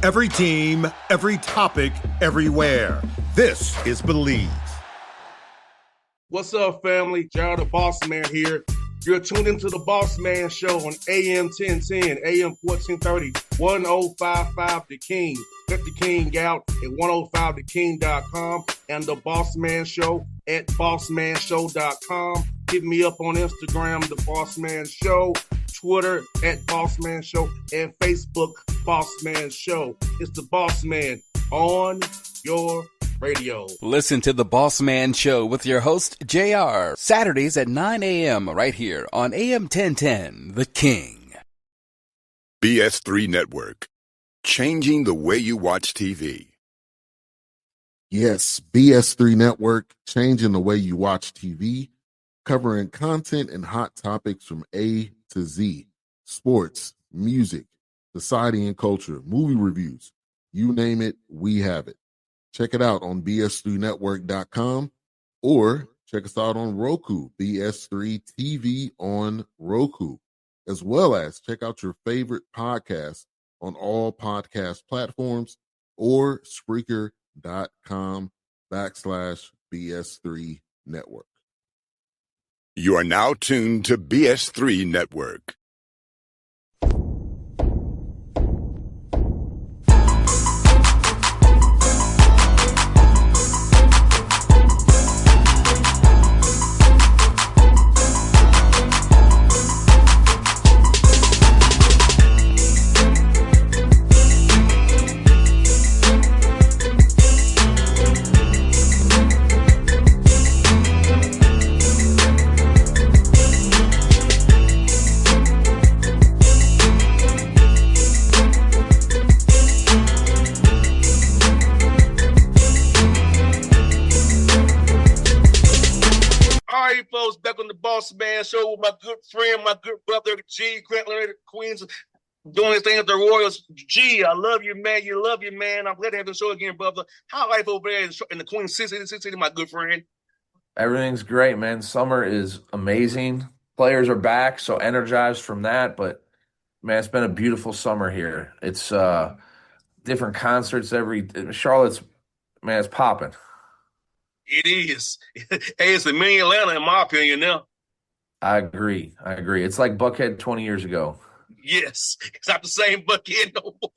Every team, every topic, everywhere. This is Believe. What's up, family? Jared the Bossman here. You're tuned into the Bossman Show on AM 1010, AM 1430, 1055 The King. Check The King out at 105theking.com and the Bossman Show at bossmanshow.com. Hit me up on Instagram, The Bossman Show, Twitter at Bossman Show, and Facebook, Bossman Show. It's the Bossman on your radio. Listen to the Bossman Show with your host, JR, Saturdays at 9 a.m. right here on AM 1010, The King. BS3 Network, changing the way you watch TV. Yes, BS3 Network, changing the way you watch TV, covering content and hot topics from A to Z, sports, music, society and culture, movie reviews, you name it, we have it. Check it out on bs3network.com or check us out on Roku, BS3 TV on Roku, as well as check out your favorite podcast on all podcast platforms or Spreaker.com/BS3 Network. You are now tuned to BS3 Network. Back on the Bossman Show with my good friend, my good brother, G. Grant Leonard, Queens, doing his thing at the Royals. G, I love you, man. You love you, man. I'm glad to have the show again, brother. How life over there in the Queen City, my good friend? Everything's great, man. Summer is amazing. Players are back, so energized from that. But, man, it's been a beautiful summer here. It's different concerts Charlotte's, man, it's popping. It is. Hey, it's a mini Atlanta, in my opinion, now. I agree. It's like Buckhead 20 years ago. Yes. It's not the same Buckhead no more.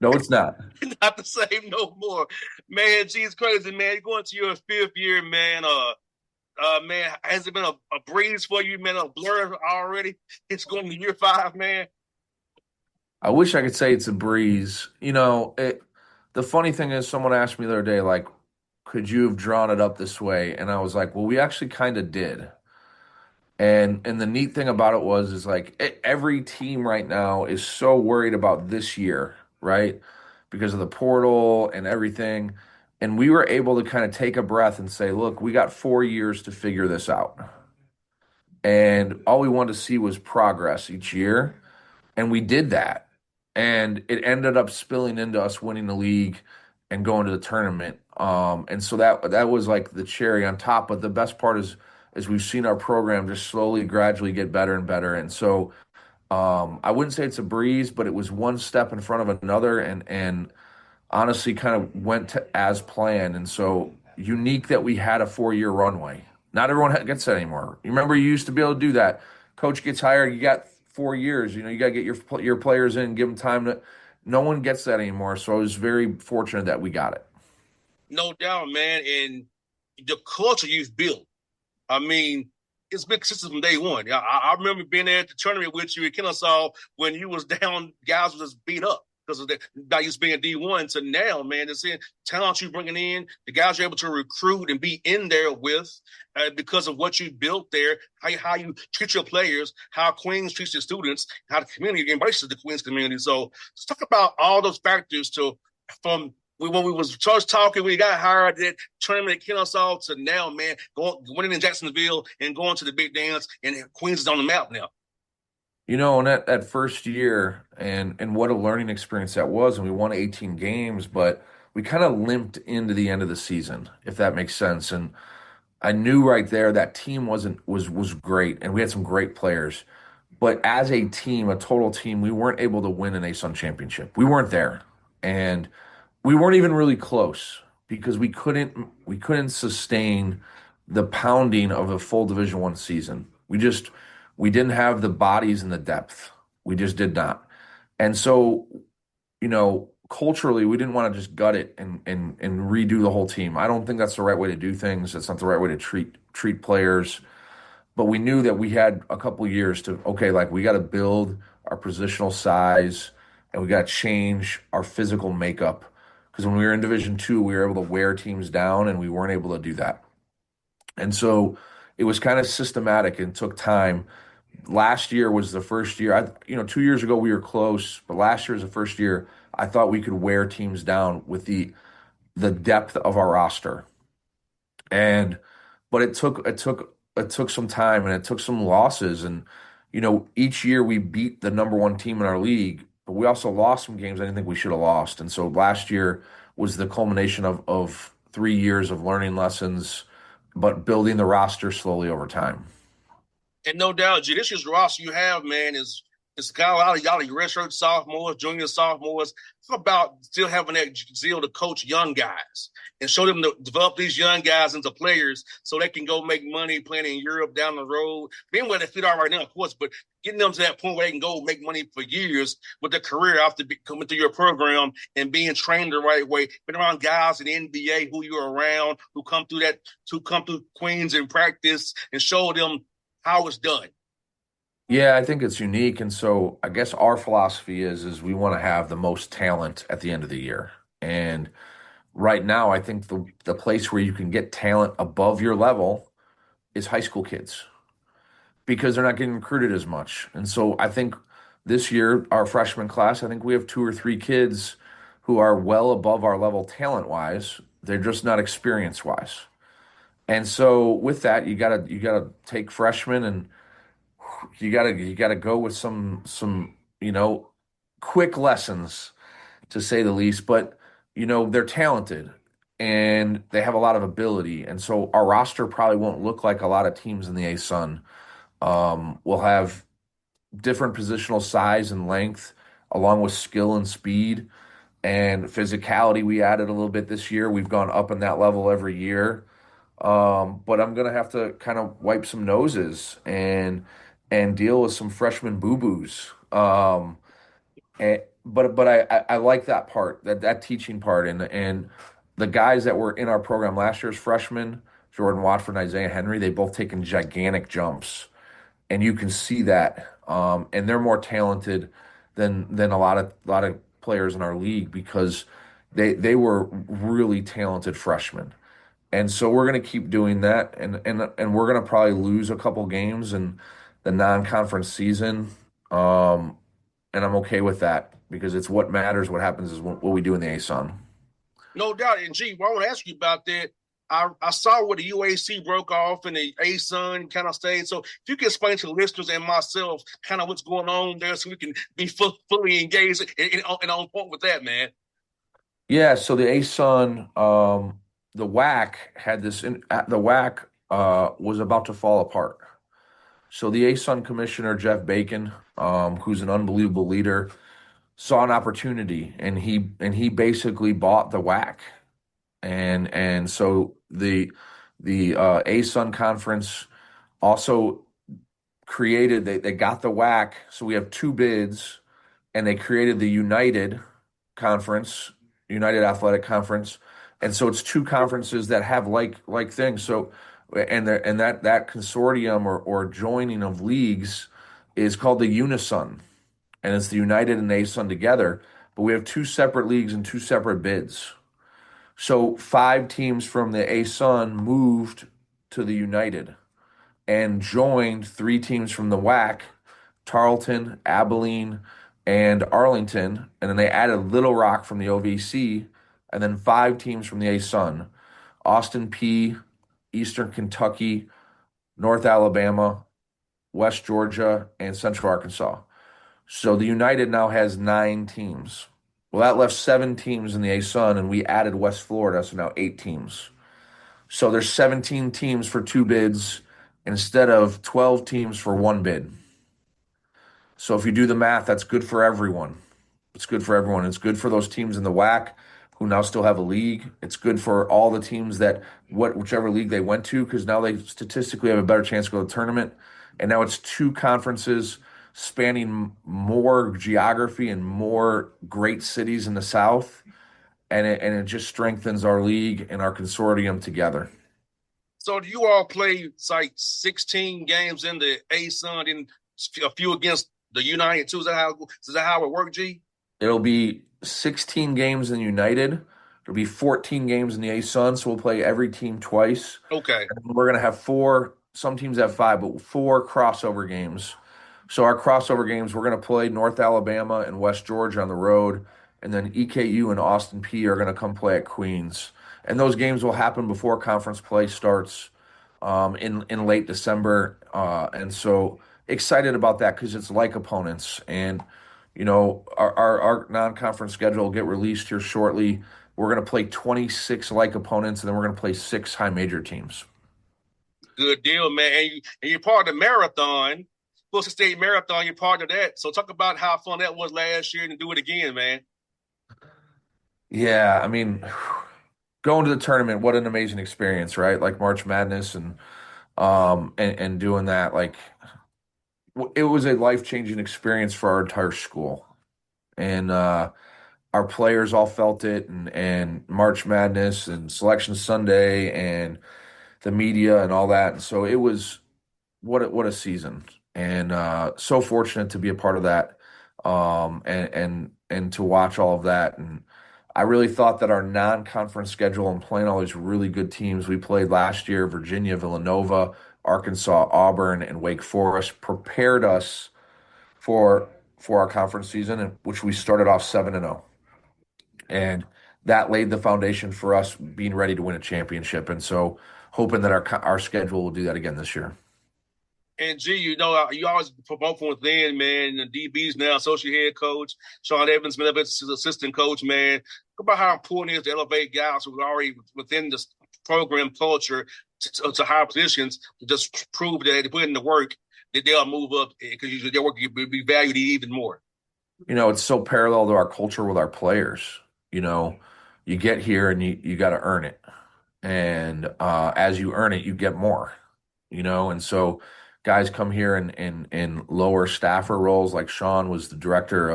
No, it's not. Not the same no more. Man, geez, crazy, man. You're going to your fifth year, man. Man, has it been a breeze for you, man? A blur already? It's going to year 5, man. I wish I could say it's a breeze. You know, the funny thing is someone asked me the other day, like, could you have drawn it up this way? And I was like, well, we actually kind of did. And the neat thing about it is like every team right now is so worried about this year, right? Because of the portal and everything. And we were able to kind of take a breath and say, look, we got 4 years to figure this out. And all we wanted to see was progress each year. And we did that. And it ended up spilling into us winning the league and going to the tournament. And so that was like the cherry on top. But the best part is we've seen our program just slowly, gradually get better and better. And so I wouldn't say it's a breeze, but it was one step in front of another and honestly kind of went as planned. And so unique that we had a 4-year runway. Not everyone gets that anymore. You remember you used to be able to do that. Coach gets hired, you got 4 years. You know, you got to get your players in, give them time to. No one gets that anymore. So I was very fortunate that we got it. No doubt, man. And the culture you've built, I mean, it's been consistent from day one. I remember being there at the tournament with you at Kennesaw when you was down, guys was just beat up because of that used to being D1 to now, man. Just seeing talent you bringing in, the guys you're able to recruit and be in there with because of what you built there, how you treat your players, how Queens treats their students, how the community embraces the Queens community. So let's talk about all those factors from when we was first talking, we got hired at tournament at Kennesaw to now, man, winning in Jacksonville and going to the big dance, and Queens is on the map now. You know, and that first year, and what a learning experience that was, and we won 18 games, but we kind of limped into the end of the season, if that makes sense. And I knew right there that team was great, and we had some great players. But as a team, a total team, we weren't able to win an ASUN championship. We weren't there. And we weren't even really close because we couldn't sustain the pounding of a full Division One season. We didn't have the bodies and the depth. We just did not. And so, culturally, we didn't want to just gut it and redo the whole team. I don't think that's the right way to do things. That's not the right way to treat players. But we knew that we had a couple years to, okay, like we got to build our positional size and we got to change our physical makeup. Because when we were in Division Two, we were able to wear teams down and we weren't able to do that. And so it was kind of systematic and took time. Last year was the first year. 2 years ago we were close, but last year was the first year I thought we could wear teams down with the depth of our roster. And but it took some time and it took some losses. And each year we beat the number one team in our league, but we also lost some games I didn't think we should have lost. And so last year was the culmination of 3 years of learning lessons, but building the roster slowly over time. And no doubt, G, this year's roster you have, man, is it's got a lot of y'all redshirt sophomores, junior sophomores. It's about still having that zeal to coach young guys and show them to develop these young guys into players so they can go make money playing in Europe down the road. Being where they fit are right now, of course, but getting them to that point where they can go make money for years with their career after coming through your program and being trained the right way. Been around guys in the NBA who you're around, who come through Queens and practice and show them how it's done. Yeah, I think it's unique. And so I guess our philosophy is we want to have the most talent at the end of the year. And right now, I think the place where you can get talent above your level is high school kids because they're not getting recruited as much. And so I think this year, our freshman class, I think we have two or three kids who are well above our level talent wise. They're just not experience wise. And so with that, you gotta take freshmen and you gotta go with some quick lessons to say the least. But they're talented and they have a lot of ability, and so our roster probably won't look like a lot of teams in the ASUN. We'll have different positional size and length, along with skill and speed and physicality. We added a little bit this year. We've gone up in that level every year. But I'm gonna have to kind of wipe some noses and deal with some freshman boo-boos. But I like that part, that teaching part, and the guys that were in our program last year's freshmen, Jordan Watford and Isaiah Henry, they both taken gigantic jumps, and you can see that. And they're more talented than a lot of players in our league because they were really talented freshmen. And so we're going to keep doing that, and we're going to probably lose a couple games in the non-conference season, and I'm okay with that because it's what matters. What happens is what we do in the ASUN. No doubt. And G, well, I want to ask you about that. I saw where the UAC broke off and the ASUN kind of stayed. So if you can explain to the listeners and myself kind of what's going on there so we can be fully engaged and on point with that, man. Yeah, so the ASUN, the WAC had this. The WAC was about to fall apart. So the ASUN commissioner Jeff Bacon, who's an unbelievable leader, saw an opportunity, and he basically bought the WAC, and so the ASUN conference also created. They got the WAC, so we have two bids, and they created the United Conference, United Athletic Conference, and so it's two conferences that have like things. So and that consortium or joining of leagues is called the Unison, and it's the United and ASUN together. But we have two separate leagues and two separate bids. So 5 teams from the ASUN moved to the United and joined 3 teams from the WAC, Tarleton, Abilene, and Arlington, and then they added Little Rock from the OVC, and then 5 teams from the ASUN, Austin P, Eastern Kentucky, North Alabama, West Georgia, and Central Arkansas. So the United now has 9 teams. Well, that left 7 teams in the ASUN, and we added West Florida, so now 8 teams. So there's 17 teams for 2 bids instead of 12 teams for 1 bid. So if you do the math, that's good for everyone. It's good for everyone. It's good for those teams in the WAC who now still have a league. It's good for all the teams that whichever league they went to, because now they statistically have a better chance to go to the tournament. And now it's two conferences spanning more geography and more great cities in the South. And it just strengthens our league and our consortium together. So do you all play like 16 games in the A-Sun and a few against the United too? Is that how it works, G? It'll be 16 games in United. There'll be 14 games in the A-Sun, so we'll play every team twice. Okay. And we're going to have four, some teams have five, but four crossover games. So our crossover games, we're going to play North Alabama and West Georgia on the road, and then EKU and Austin P are going to come play at Queens. And those games will happen before conference play starts in late December. And so excited about that because it's like opponents. And, our non-conference schedule will get released here shortly. We're going to play 26 like opponents, and then we're going to play 6 high major teams. Good deal, man. And you're part of the marathon, Wilson State Marathon. You're part of that. So talk about how fun that was last year and do it again, man. Yeah, I mean, going to the tournament, what an amazing experience, right? Like March Madness and doing that, like it was a life-changing experience for our entire school. And our players all felt it and March Madness and Selection Sunday and the media and all that. And so it was what a season. And so fortunate to be a part of that. And to watch all of that. And I really thought that our non-conference schedule and playing all these really good teams we played last year, Virginia, Villanova, Arkansas, Auburn, and Wake Forest, prepared us for our conference season, which we started off 7-0. And that laid the foundation for us being ready to win a championship. And so hoping that our schedule will do that again this year. And G, you always promote from within, man. And DB's now associate head coach. Sean Evans been up as assistant coach, man. Talk about how important it is to elevate guys who are already within this program culture to higher positions to just prove that they put in the work that they'll move up because their work will be valued even more. It's so parallel to our culture with our players. You get here and you got to earn it. And as you earn it, you get more, and so guys come here in lower staffer roles. Like Sean was the director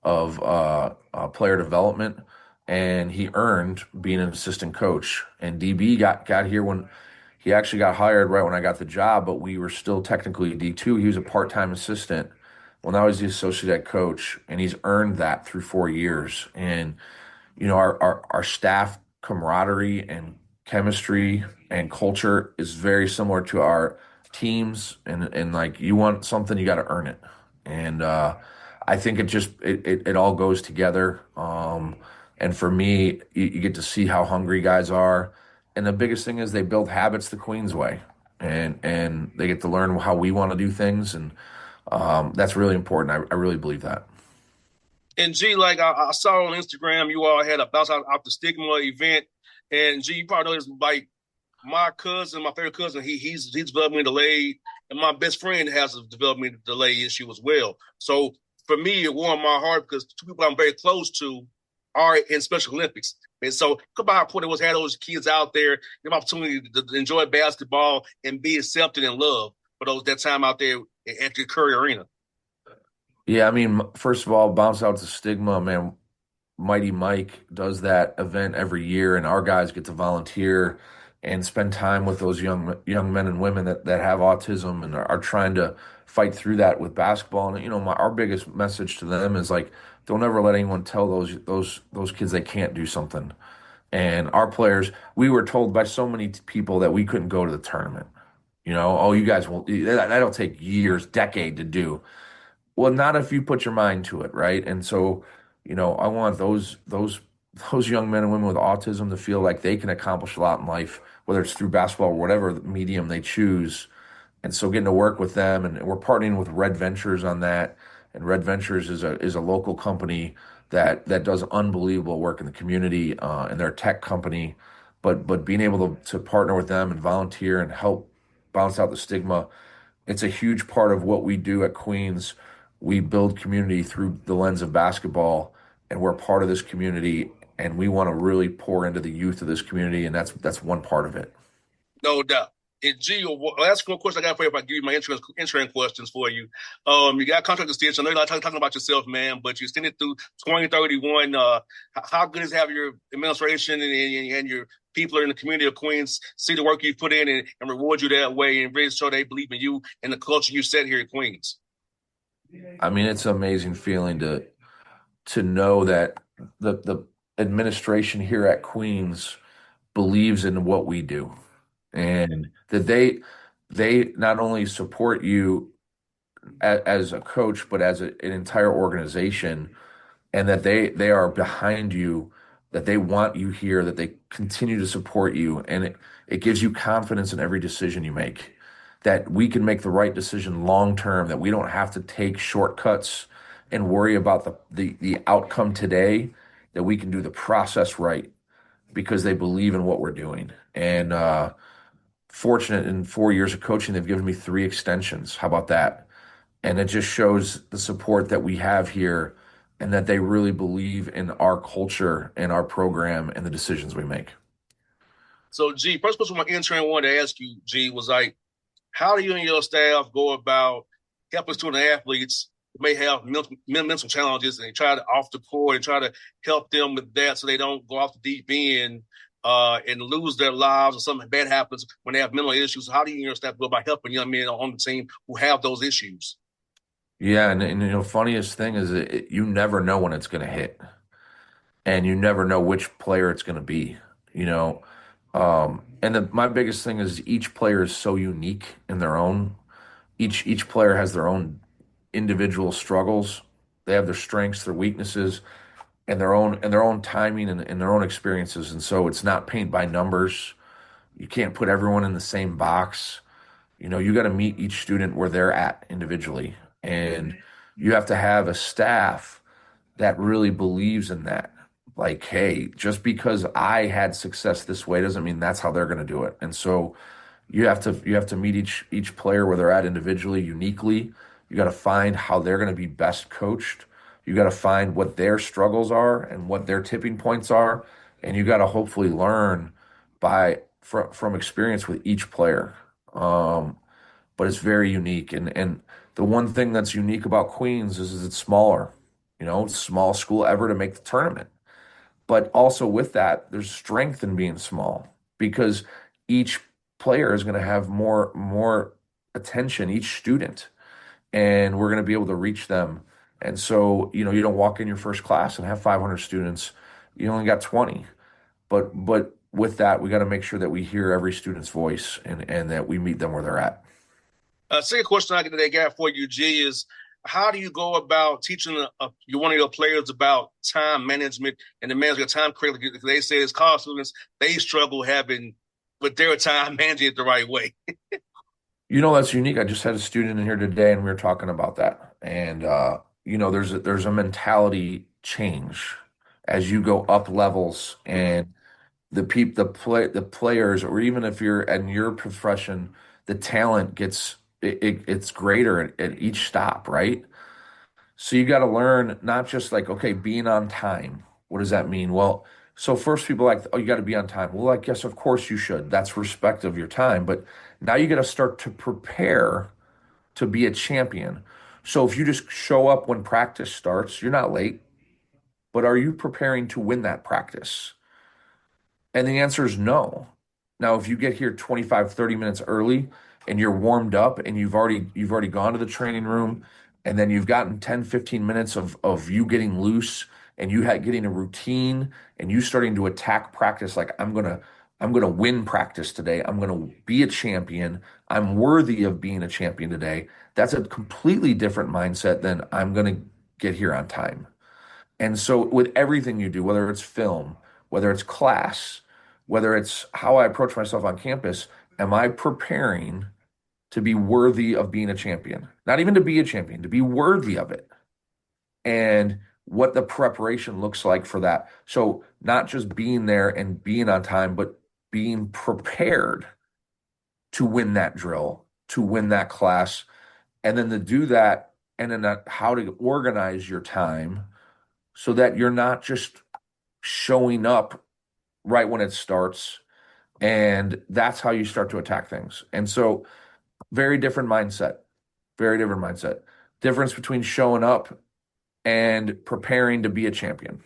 of player development, and he earned being an assistant coach. And DB got here when he actually got hired right when I got the job, but we were still technically D2. He was a part-time assistant. Well, now he's the associate head coach, and he's earned that through 4 years. And our staff camaraderie and chemistry and culture is very similar to our teams, and like you want something, you got to earn it. And I think it all goes together. And for me, you get to see how hungry guys are, and the biggest thing is they build habits the Queens way, and they get to learn how we want to do things, and that's really important. I really believe that. And G, like I saw on Instagram, you all had a bounce out the stigma event. And G, you probably know this, like my favorite cousin, he's developmentally delayed, and my best friend has a developmental delay issue as well. So for me, it warmed my heart because two people I'm very close to are in Special Olympics. And so come by how important it was to have those kids out there, give them opportunity to enjoy basketball and be accepted and loved for that time out there at the Curry Arena. Yeah, I mean, first of all, bounce out the stigma, man. Mighty Mike does that event every year, and our guys get to volunteer and spend time with those young men and women that have autism and are trying to fight through that with basketball. And our biggest message to them is like, don't ever let anyone tell those kids they can't do something. And our players, we were told by so many people that we couldn't go to the tournament. Oh, you guys will. That'll take years, decade to do. Well, not if you put your mind to it, right? And so, I want those young men and women with autism to feel like they can accomplish a lot in life, whether it's through basketball or whatever medium they choose. And so getting to work with them, and we're partnering with Red Ventures on that. And Red Ventures is a local company that does unbelievable work in the community, and they're a tech company. But being able to partner with them and volunteer and help bounce out the stigma, it's a huge part of what we do at Queens. we build community through the lens of basketball, and we're part of this community, and we want to really pour into the youth of this community, and that's one part of it. No doubt. And G, last one question I got for you, if I give you my insurance questions for you. You got contract extension. I know you're not talking about yourself, man, but you extended through 2031. How good is to have your administration and your people in the community of Queens see the work you put in and reward you that way and really show they believe in you and the culture you set here in Queens? I mean, it's an amazing feeling to know that the administration here at Queens believes in what we do, and that they not only support you as a coach, but as an entire organization, and that they are behind you, that they want you here, that they continue to support you, and it gives you confidence in every decision you make, that we can make the right decision long term, that we don't have to take shortcuts and worry about the outcome today, that we can do the process right because they believe in what we're doing. And fortunate in 4 years of coaching, they've given me 3 extensions. How about that? And it just shows the support that we have here and that they really believe in our culture and our program and the decisions we make. So, G, first question my intern wanted to ask you, G, was like, how do you and your staff go about helping student athletes who may have mental challenges and try to off the court and try to help them with that so they don't go off the deep end and lose their lives or something bad happens when they have mental issues? How do you and your staff go about helping young men on the team who have those issues? Yeah, and funniest thing is you never know when it's going to hit, and you never know which player it's going to be. You know, my biggest thing is each player is so unique in their own. Each player has their own individual struggles. They have their strengths, their weaknesses, and their own timing and their own experiences. And so it's not paint by numbers. You can't put everyone in the same box. You got to meet each student where they're at individually. And you have to have a staff that really believes in that. Like, hey, just because I had success this way doesn't mean that's how they're going to do it. And so you have to meet each player where they're at individually, uniquely. You got to find how they're going to be best coached. You got to find what their struggles are and what their tipping points are, and you got to hopefully learn from experience with each player. But it's very unique, and the one thing that's unique about Queens is it's smaller. It's small school ever to make the tournament. But also with that, there's strength in being small because each player is going to have more attention, each student, and we're going to be able to reach them. And so, you don't walk in your first class and have 500 students. You only got 20. But with that, we got to make sure that we hear every student's voice and that we meet them where they're at. Second question I got for you, G, is how do you go about teaching one of your players about time management and the management of time correctly? Because they say as college students, they struggle with their time managing it the right way. That's unique. I just had a student in here today, and we were talking about that. And there's a mentality change as you go up levels, and the players, or even if you're in your profession, the talent it's greater at each stop, right? So you got to learn not just like, okay, being on time. What does that mean? Well, so first people are like, oh, you got to be on time. Well, I guess of course you should. That's respect of your time. But now you got to start to prepare to be a champion. So if you just show up when practice starts, you're not late. But are you preparing to win that practice? And the answer is no. Now, if you get here 25, 30 minutes early and you're warmed up and you've already gone to the training room, and then you've gotten 10, 15 minutes of you getting loose and you getting a routine and you starting to attack practice like I'm gonna win practice today. I'm gonna be a champion. I'm worthy of being a champion today. That's a completely different mindset than I'm gonna get here on time. And so with everything you do, whether it's film, whether it's class, whether it's how I approach myself on campus, am I preparing to be worthy of being a champion? Not even to be a champion, to be worthy of it. And what the preparation looks like for that. So not just being there and being on time, but being prepared to win that drill, to win that class, and then to do that and then how to organize your time so that you're not just showing up right when it starts. And that's how you start to attack things. And so, very different mindset, very different mindset. Difference between showing up and preparing to be a champion.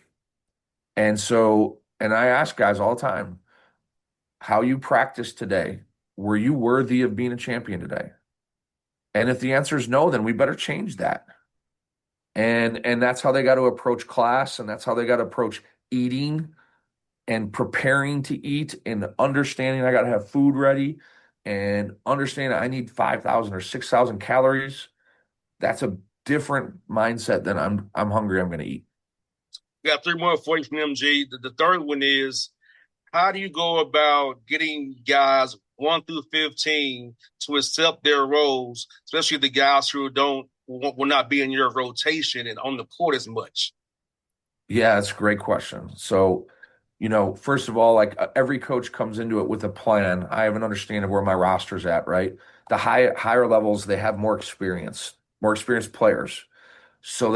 And so, and I ask guys all the time, how you practice today, were you worthy of being a champion today? And if the answer is no, then we better change that. And that's how they got to approach class, and that's how they got to approach eating and preparing to eat, and understanding I got to have food ready, and understanding I need 5,000 or 6,000 calories. That's a different mindset than I'm hungry, I'm going to eat. We got three more for you from MG. The third one is, how do you go about getting guys 1 through 15 to accept their roles, especially the guys who will not be in your rotation and on the court as much? Yeah, that's a great question. So, first of all, like every coach comes into it with a plan. I have an understanding of where my roster's at, right? The higher levels, they have more experienced players. So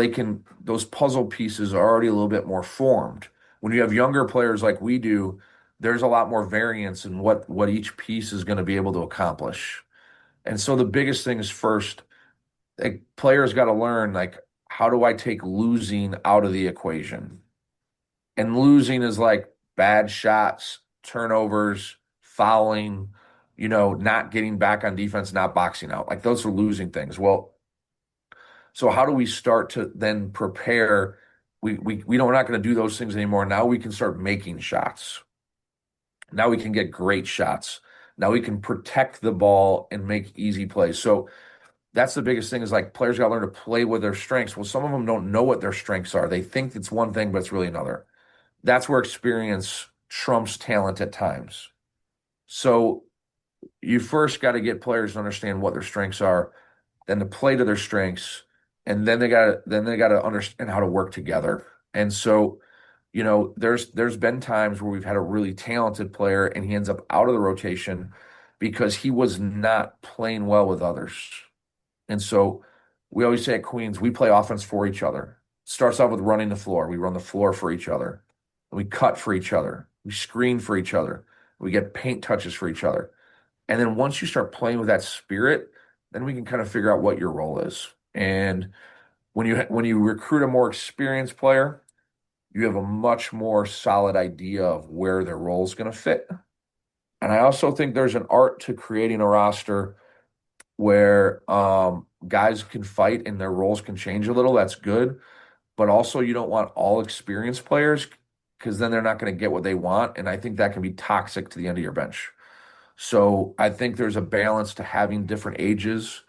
those puzzle pieces are already a little bit more formed. When you have younger players like we do, there's a lot more variance in what each piece is going to be able to accomplish. And so the biggest thing is first, like, players got to learn, like, how do I take losing out of the equation? And losing is like bad shots, turnovers, fouling, not getting back on defense, not boxing out. Like, those are losing things. Well, so how do we start to then prepare? We're not going to do those things anymore. Now we can start making shots. Now we can get great shots. Now we can protect the ball and make easy plays. So that's the biggest thing, is like, players got to learn to play with their strengths. Well, some of them don't know what their strengths are. They think it's one thing, but it's really another. That's where experience trumps talent at times. So you first got to get players to understand what their strengths are, then to play to their strengths, and then they got to understand how to work together. And so, there's been times where we've had a really talented player and he ends up out of the rotation because he was not playing well with others. And so we always say at Queens, we play offense for each other. Starts off with running the floor. We run the floor for each other. We cut for each other. We screen for each other. We get paint touches for each other. And then once you start playing with that spirit, then we can kind of figure out what your role is. And when you recruit a more experienced player, you have a much more solid idea of where their role is going to fit. And I also think there's an art to creating a roster where guys can fight and their roles can change a little. That's good. But also, you don't want all experienced players, because then they're not going to get what they want. And I think that can be toxic to the end of your bench. So I think there's a balance to having different ages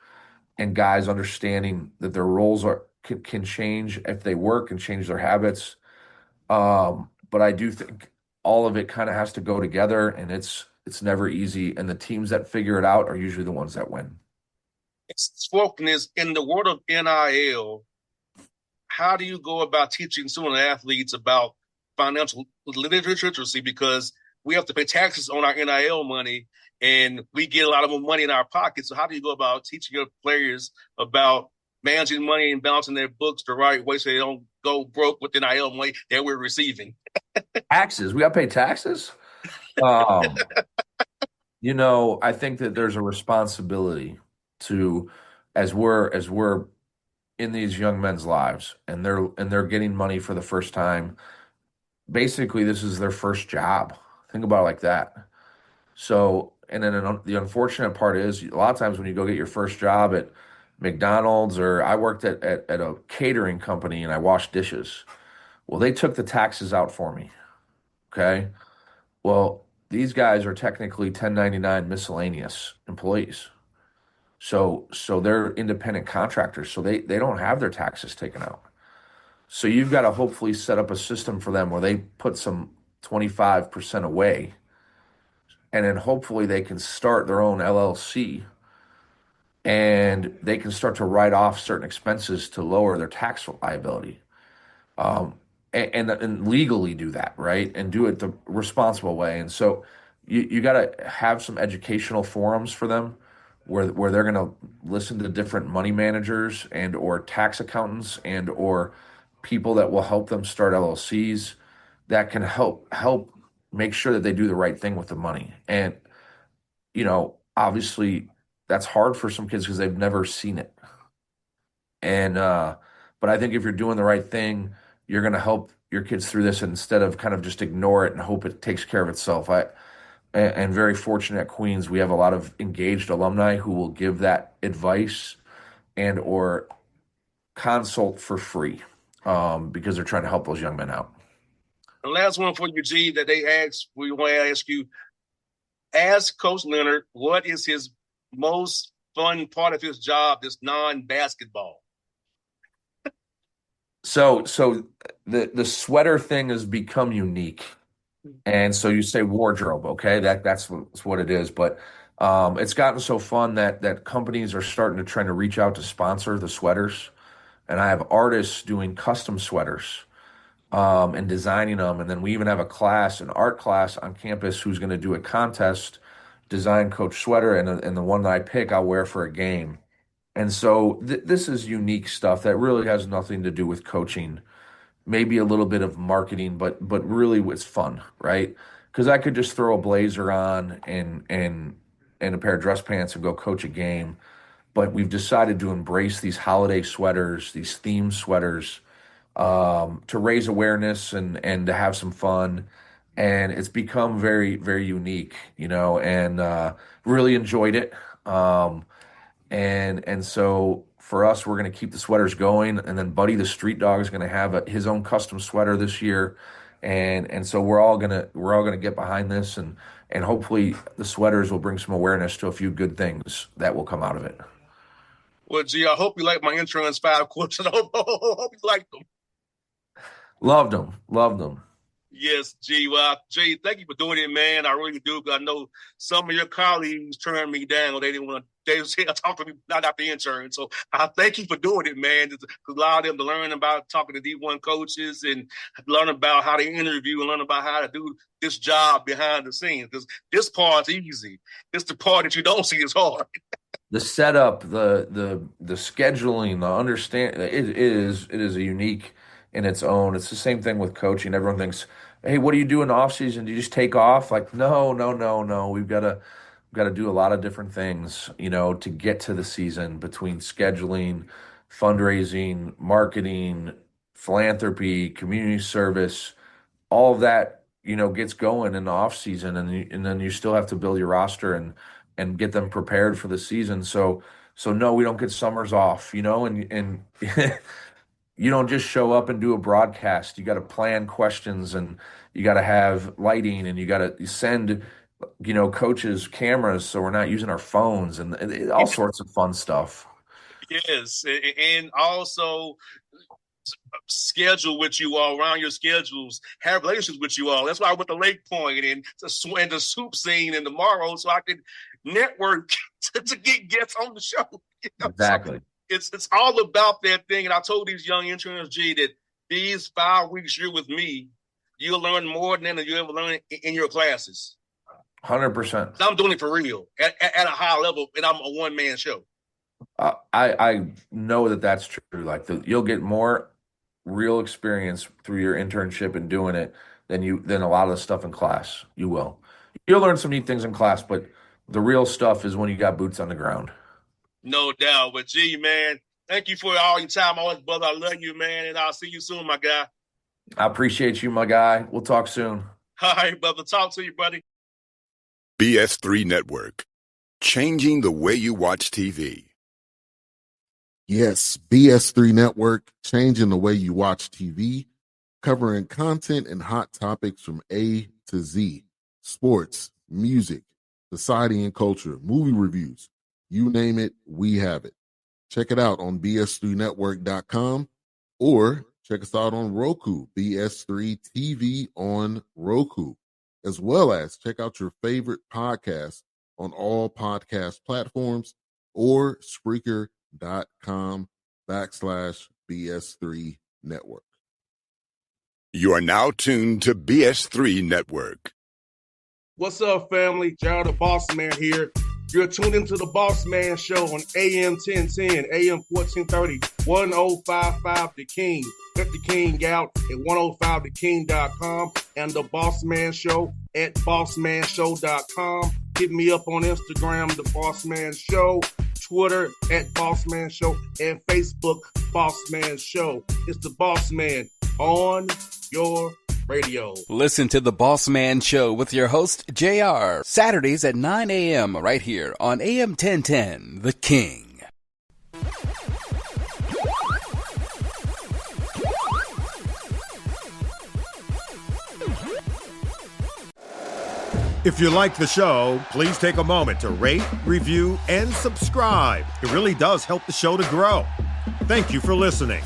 and guys understanding that their roles can change if they work and change their habits. But I do think all of it kind of has to go together, and it's never easy. And the teams that figure it out are usually the ones that win. Spoken is, in the world of NIL, how do you go about teaching student athletes about financial literacy? Because we have to pay taxes on our NIL money, and we get a lot of money in our pockets. So how do you go about teaching your players about managing money and balancing their books the right way so they don't go broke with NIL money that we're receiving? Taxes. We got to pay taxes. I think that there's a responsibility to, as we're in these young men's lives, and they're getting money for the first time. Basically, this is their first job. Think about it like that. So, and then the unfortunate part is, a lot of times when you go get your first job at McDonald's, or I worked at a catering company and I washed dishes. Well, they took the taxes out for me. Okay. Well, these guys are technically 1099 miscellaneous employees. So they're independent contractors. So they don't have their taxes taken out. So you've got to hopefully set up a system for them where they put some 25% away, and then hopefully they can start their own LLC, and they can start to write off certain expenses to lower their tax liability, and legally do that, right? And do it the responsible way. And so you got to have some educational forums for them where they're going to listen to different money managers and or tax accountants and or people that will help them start LLCs that can help make sure that they do the right thing with the money. And obviously that's hard for some kids because they've never seen it. And but I think if you're doing the right thing, you're going to help your kids through this instead of kind of just ignore it and hope it takes care of itself. And very fortunate at Queens, we have a lot of engaged alumni who will give that advice and or consult for free because they're trying to help those young men out. The last one for you, G, that they asked, we want to ask you, ask Coach Leonard, what is his most fun part of his job that's non-basketball? So the sweater thing has become unique. And so you say wardrobe, okay? That's what it is. But it's gotten so fun that companies are starting to try to reach out to sponsor the sweaters. And I have artists doing custom sweaters and designing them. And then we even have a class, an art class on campus who's going to do a contest, design coach sweater, and the one that I pick, I'll wear for a game. And so this is unique stuff that really has nothing to do with coaching, maybe a little bit of marketing, but really it's fun, right? Because I could just throw a blazer on and a pair of dress pants and go coach a game. But we've decided to embrace these holiday sweaters, these themed sweaters, to raise awareness and to have some fun. And it's become very, very unique, and really enjoyed it. And so for us, we're going to keep the sweaters going, and then Buddy the Street Dog is going to have his own custom sweater this year, and so we're all gonna get behind this, and hopefully the sweaters will bring some awareness to a few good things that will come out of it. Well, G, I hope you like my insurance 5 questions. I hope you like them. Loved them. Yes, G. Well, G, thank you for doing it, man. I really do. Because I know some of your colleagues turned me down. They didn't want to. They said talk to me not after insurance. So I thank you for doing it, man. To allow them to learn about talking to D1 coaches and learn about how to interview and learn about how to do this job behind the scenes. Because this part's easy. It's the part that you don't see is hard. The setup, the scheduling, the understand it is a unique in its own. It's the same thing with coaching. Everyone thinks, hey, what do you do in the off season? Do you just take off? Like, no. We've got to do a lot of different things, to get to the season between scheduling, fundraising, marketing, philanthropy, community service, all of that, gets going in the off season, and then you still have to build your roster and get them prepared for the season. So no, we don't get summers off, and you don't just show up and do a broadcast. You got to plan questions, and you got to have lighting, and you got to send, coaches cameras so we're not using our phones, and all sorts of fun stuff. Yes, and also schedule with you all, around your schedules, have relationships with you all. That's why I went to Lake Point and the soup scene and tomorrow, so I could network to get guests on the show. Exactly. So it's all about that thing. And I told these young interns, G, that these 5 weeks you're with me, you'll learn more than you ever learn in your classes. 100%. I'm doing it for real at a high level, and I'm a one-man show. I know that's true. Like you'll get more real experience through your internship and doing it than a lot of the stuff in class. You will. You'll learn some neat things in class, but the real stuff is when you got boots on the ground. No doubt. But G, man, thank you for all your time. Always, brother. I love you, man, and I'll see you soon, my guy. I appreciate you, my guy. We'll talk soon. All right, brother. Talk to you, buddy. BS3 Network. Changing the way you watch TV. Yes, BS3 Network, changing the way you watch TV, covering content and hot topics from A to Z, sports, music, society and culture, movie reviews, you name it, we have it. Check it out on bs3network.com or check us out on Roku, BS3 TV on Roku, as well as check out your favorite podcast on all podcast platforms or Spreaker.com/BS3 Network. You are now tuned to BS3 Network. What's up, family? Jared the Bossman here. You're tuned into the Bossman Show on AM 1010, AM 1430, 1055 The King. Let the King out at 105theking.com and the Bossman Show at bossmanshow.com. Hit me up on Instagram, The Bossman Show, Twitter at Bossman Show, and Facebook, Bossman Show. It's the Bossman on your radio. Listen to The Boss Man Show with your host, JR, Saturdays at 9 a.m. right here on AM 1010, The King. If you like the show, please take a moment to rate, review, and subscribe. It really does help the show to grow. Thank you for listening.